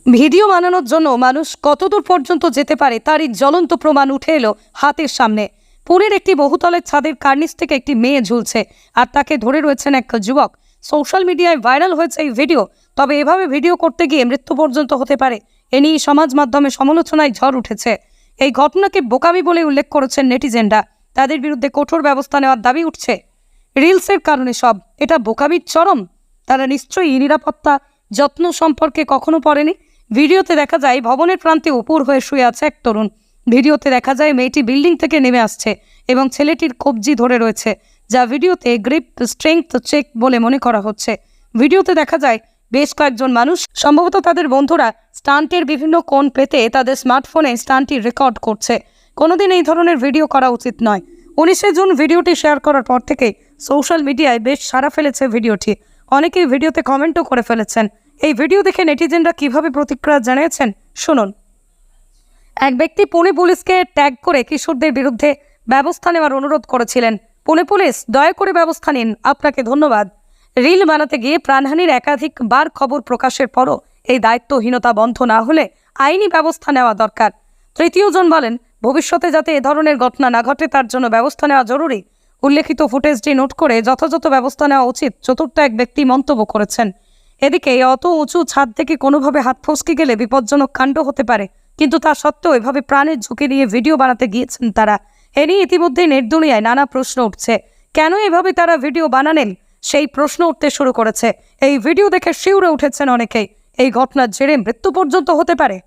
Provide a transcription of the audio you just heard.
Video বানানোর জন্য মানুষ কতদূর পর্যন্ত যেতে পারে তারই জ্বলন্ত প্রমাণ উঠে এলো হাতের সামনে। পুরীর একটি বহুতলের ছাদের কার্নিস থেকে একটি মেয়ে ঝুলছে, আর তাকে ধরে রয়েছেন এক যুবক। সোশ্যাল মিডিয়ায় ভাইরাল হয়েছে এই ভিডিও। তবে এভাবে ভিডিও করতে গিয়ে মৃত্যু পর্যন্ত হতে পারে, এ নিয়ে সমাজ মাধ্যমে সমালোচনায় ঝড় উঠেছে। এই ঘটনাকে বোকামি বলে উল্লেখ করেছেন নেটিজেনরা। তাদের বিরুদ্ধে কঠোর ব্যবস্থা নেওয়ার দাবি উঠছে। রিলসের কারণে সব, এটা বোকামির চরম। তারা নিশ্চয়ই নিরাপত্তা যত্ন সম্পর্কে কখনো পড়েনি। ভিডিওতে দেখা যায় ভবনের প্রান্তে উপর হয়ে শুয়ে আছে এক তরুণ। ভিডিওতে দেখা যায় মেয়েটি বিল্ডিং থেকে নেমে আসছে এবং ছেলেটির কবজি ধরে রয়েছে, যা ভিডিওতে গ্রিপ স্ট্রেংথ চেক বলে মনে করা হচ্ছে। ভিডিওতে দেখা যায় বেশ কয়েকজন মানুষ, সম্ভবত তাদের বন্ধুরা, স্টান্টের বিভিন্ন কোণ পেতে তাদের স্মার্টফোনে স্টান্টটি রেকর্ড করছে। কোনোদিন এই ধরনের ভিডিও করা উচিত নয়। 19শে জুন ভিডিওটি শেয়ার করার পর থেকে সোশ্যাল মিডিয়ায় বেশ সাড়া ফেলেছে ভিডিওটি। অনেকেই ভিডিওতে কমেন্টও করে ফেলেছেন। এই ভিডিও দেখে নেটিজেনরা কিভাবে প্রতিক্রিয়া জানিয়েছেন শুনুন। এক ব্যক্তি পুনে পুলিশকে ট্যাগ করে কিশোরদের বিরুদ্ধে ব্যবস্থা নেওয়ার অনুরোধ করেছিলেন। পুনে পুলিশ, দয়া করে ব্যবস্থা নিন, আপনাকে ধন্যবাদ। রিল বানাতে গিয়ে প্রাণহানির একাধিকবার খবর প্রকাশের পরও এই দায়িত্বহীনতা বন্ধ না হলে আইনি ব্যবস্থা নেওয়া দরকার। তৃতীয়জন বলেন, ভবিষ্যতে যাতে এ ধরনের ঘটনা না ঘটে তার জন্য ব্যবস্থা নেওয়া জরুরি। উল্লেখিত ফুটেজটি নোট করে যথাযথ ব্যবস্থা নেওয়া উচিত, চতুর্থ এক ব্যক্তি মন্তব্য করেছেন। এদিকে অত উঁচু ছাদ থেকে কোনোভাবে হাত ফসকে গেলে বিপজ্জনক কাণ্ড হতে পারে, কিন্তু তা সত্ত্বেও এভাবে প্রাণের ঝুঁকি নিয়ে ভিডিও বানাতে গিয়েছেন তারা। এ নিয়ে ইতিমধ্যেই নেট দুনিয়ায় নানা প্রশ্ন উঠছে। কেন এভাবে তারা ভিডিও বানালেন সেই প্রশ্ন উঠতে শুরু করেছে। এই ভিডিও দেখে শিউরে উঠেছেন অনেকেই। এই ঘটনার জেরে মৃত্যু পর্যন্ত হতে পারে।